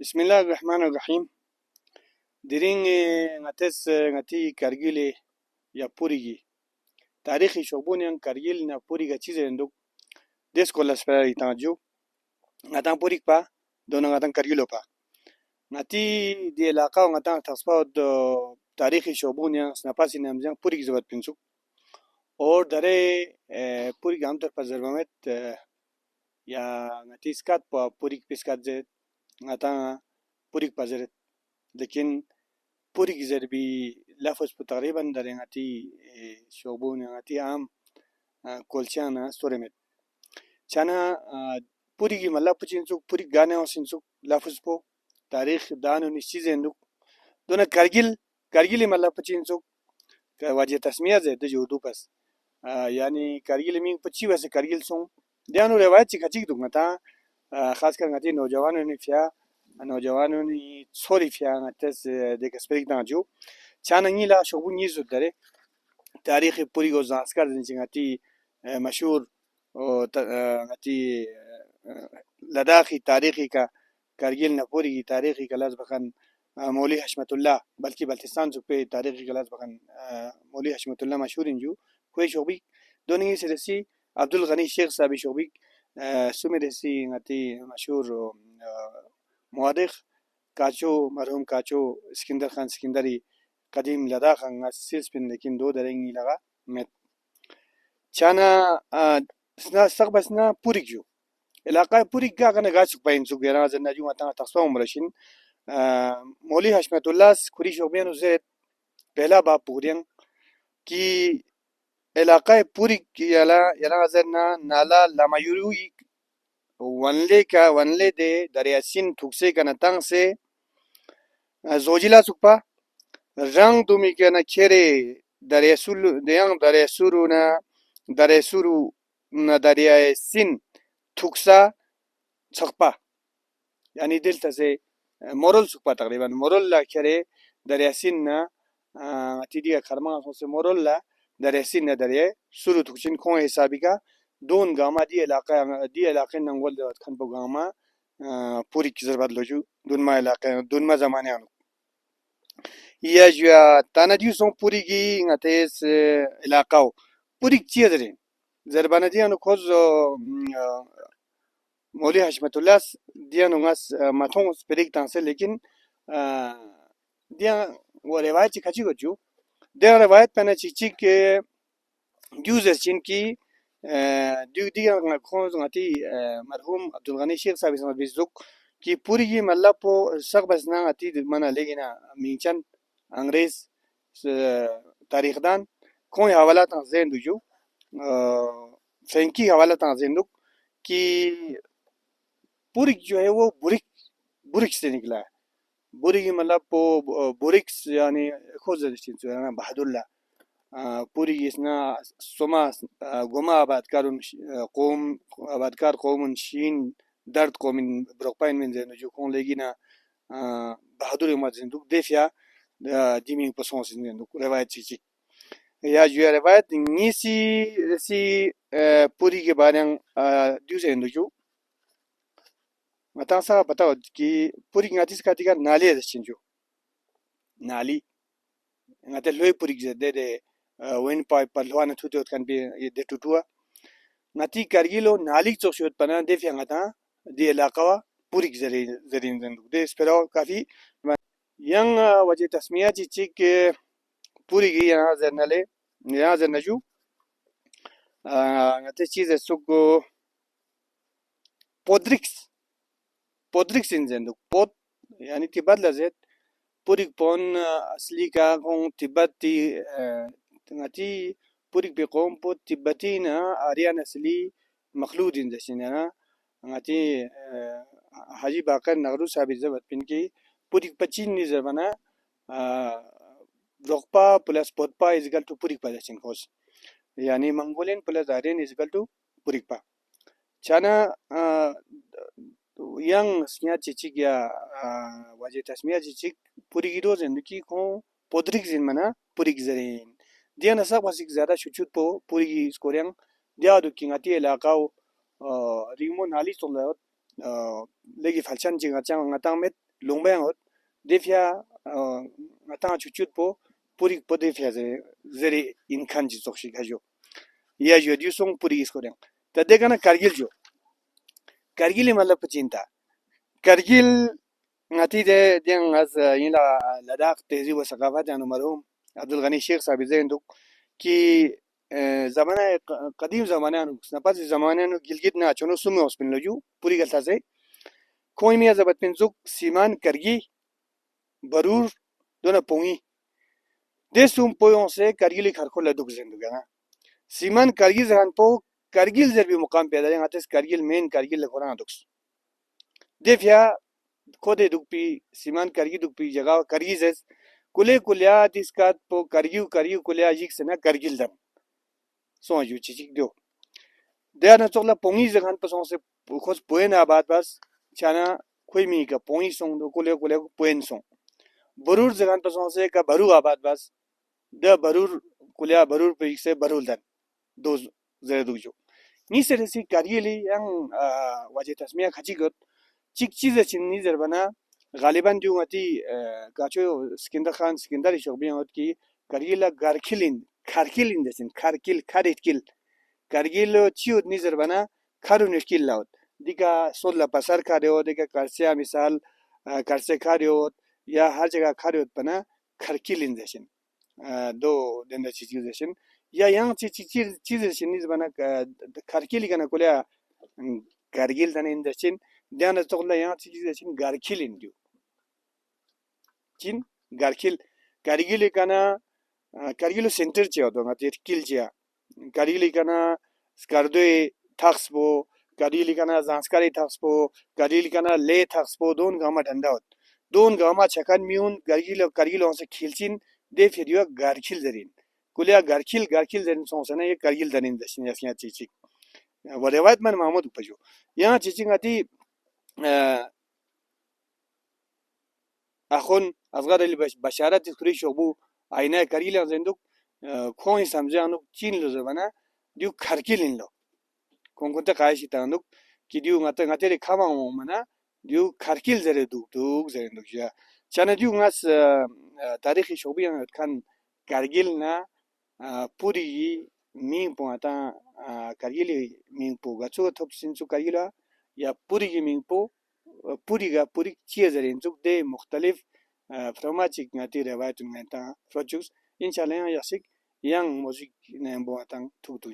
بسم الله الرحمن الرحيم. ديرين نتس نتي كارجيلي يا بوريجي تاريخي شوبونيان كارجيل نا بوريجا تشيزندو ديس كولاس فري تانجو ناتان بوريك با دونا ناتان كارجيلو با ناتي دي علاقة ناتان تصفى تاريخي شوبونيان سناباسي نمزان بوريك زبط بنسو और दरे पूरी गांव तर पजरवमेत या नती स्कात पूरी पिस्कात जे नाता पूरी पजरत लेकिन पूरी ज़रبي لفظ تقريبا دريناتي شوبون ناتي عام كولشانا ستوريمت شانا पूरी ملا بچينسو पूरी गाने وسينسو لفظ بو تاريخ دانو نشيزندو دونا كارجيل ملا بچينسو واجه تسمية زي دجودو بس يعني كارجيل مين بچي بس كارجيل سون ديانو روايت چيكا دو نتا خاص कर ngati नौजवानों ने फिया नौजवानों ने छोरी फिया ngats देख स्पेक दांजो चानंगी ला शोबुनी जुदरे تاريخ بوري غوزانسكار زنجي مشهور ngati لداخي تاريخي کا کارگل نپوری تاریخی کلاس بخن مولوی حشمت الله بلکہ بلتستان جو پہ تاریخی کلاس بخن مولوی حشمت الله مشهور انجو کوئی شوبی دونی سرسی عبد الغنی شیخ صاحب شوبی سمرسی ngati مشهور مؤرخ काचो मरहूम काचो सिकंदर खान सिकंदरी कदीम लद्दाख सिर्फ लेकिन दो दरेंगी लगा में चाना सना सगबसना पूरिक्यो इलाका पूरिक्का कने गाच पाइन सु गेरा जना जु मता तस्वा उमरशिन मौली हशमतुल्लाह कुरी शोबियन उसे पहला बाप पूरियन की इलाका पूरिक याला याला जना नाला लामायुरुई वनले दे दरियासिन थुकसे कना तंग से जोजिला सुपा rang dumi kena kere dare suru na daria sin tuksa chakpa yani delta se moral sukpa تقريبا moral la kere daria sin na tidiga karma se moral la daria sin na daria suru tukshin kon hesabi ka don gama di इलाके नंगोल खन po gama पूरी किजर बदलो ju don ma zamane anu या जुआ तानाजी सों पूरी की ngate se ilaqao पूरी चीज़ ज़रबाना जी अनु खोज मौली हशमतुल्लाह दिया नुंगास माथों स्पिरिक तांसे लेकिन दिया वो रिवायत चिकाची को जो दिया रिवायत पहने चिची के यूज़र चिन की दिया खोज ngati मरहूम अब्दुल गनी शेख साहब इसमें बिजुक की पूरी की मल्ला पो सग बसना ngati मना लेकिन मिंचन अंग्रेज तारीख दान कोई हवाला तंज़ेन दुजो फ्रेंकी हवाला तंज़ेन दुक कि बुरिक जो है वो बुरिक से निकला है बुरिक मतलब वो बुरिक्स यानी खोज जो है ना बहादुल्ला पूरी इसना सोमा गोमा आबादकार कौम शीन दर्द कौम ब्रोकपाइन में जो कौन लेगी ना बहादुर उम्र जिंदुक देफिया दिमिंग पसों से जिंदुक रिवायत चीज़ या जो रिवायत नीसी सी पूरी के बारे में दूसरे इंदुजो मता सा बताओ कि पूरी गातिस का दिका नाली है चिंजो नाली ngate loy purik de wen pipe palwana tuto kan be de tutua ngati kargilo nalik chokshot pana de fiangata de ilaqawa purik zarin zanduk de espero kafi yang waje tasmiya ji chik puri gi yana zanale yana zanaju ngate chize suko podrix in zanduk pod yani tibadla zet purik pon asli ka kong tibati ngati purik be qom pot tibatina arian asli مخلود زشنا ngati haji bakar nagru sabi zabat pinki purik pachin ni zabana rokpa plus potpa is equal to purik pa zachin kos yani mongolian plus aryan is equal to purik pa chana yang snya chichi ya waje tasmiya chichi purik do zindagi ko podrik zin mana purik zarin dia nasa wasik zada shuchut po purik skoryang dia do kingati elaqao ريمون علي صلى legi falchan jinga chang ngatang met longbayang hot defya ata chuchut po puri po defya zeri inkan ji zokshi gajo ya jo du song puri is koreng ta dekana kargil jo kargil मतलब पचिंता Kargil ngati de den az ila ladakh tehzib wa saqafat yani marhum Abdul Ghani Sheikh sabi zenduk ki zamana qadim zamana napas zamana gilgit na chono sumu osbin loju puri galta se कोई मिया जबत पिंजुक सीमान करगी बरूर दोना पोंगी देसुम पोयों से करगिली खरखो लदुक जिंदगा सीमान करगी जहान पो करगिल जरबी मुकाम पैदा हैं आते करगिल मेन करगिल लखोरा दुक्स देफिया खोदे दुक्पी सीमान करगी दुक्पी जगह करगी जस कुले कुलिया दिसका पो करगिल कुलिया जिक से ना करगिल दम सोजू चिचिक दो देया ना चोकला पोंगी जहान पसों से खोज पोए ना बात बस चाना कोई मी का पोई सोंग दो कुले कुले पोएन सोंग बरूर जगह पसों से का बरू आबाद बस द बरूर कुलिया बरूर पे से बरूल दन दो जरे दुजो ni serisi kariyeli yang wajah tasmiyah khajigot chik chize chinni zerbana galiban ju ngati kacho skindar shogbi ngot ki kariyela karkilin desin karkil karitkil kargilo chiut ni zerbana karun ishkil laut dika solla pasar karyo dika karsia misal karse karyo ya har jagah karyo bana karkilin desin do denda chizi desin या यहाँ चीज़ चीज़ बना कारकिल का ना कोल्या कारगिल तने इंडस्ट्रीन ध्यान तो कोल्या यहाँ चीज़ चीज़ कारकिल Indo चीन कारकिल कारगिल का ना कारगिल सेंटर चाहिए तो ना तेरे किल चाहिए कारगिल का ना स्कार्डोए थक्स बो कारगिल का ना ज़ांस्कारी थक्स बो कारगिल का ना ले थक्स बो दोन गामा धंधा होत दोन गामा चकन म्यून कारगिल वहाँ से खिलचिन दे फिर यो कारकिल जरीन कुलिया गारखिल जन सोसना ये करगिल दनिन दशिन यासया चीची वरेवात मन महमूद पजो यहाँ चीची ngati अखोन असगर अली बशारत खुरी शोबू आईना करगिल जंदुक खोई समझे अनु चीन लो जबना दिउ खरकिलिन लो कोंकोते कायशी तानुक कि दिउ ngate रे खामा मना दिउ खरकिल जरे दुक जरे दुक या चना दिउ ngas तारीखी शोबी खान करगिल ना पूरी मींग पो आता करगिली मींग पो गचो थोप सिंचु करगिला या पूरी की मींग पो पूरी चीज़ रेंचुक दे मुख्तलिफ फ्रमाचिक नाती रवायत में ता फ्रोचुस इंशाल्लाह यासिक yang music ne bo atang tu tu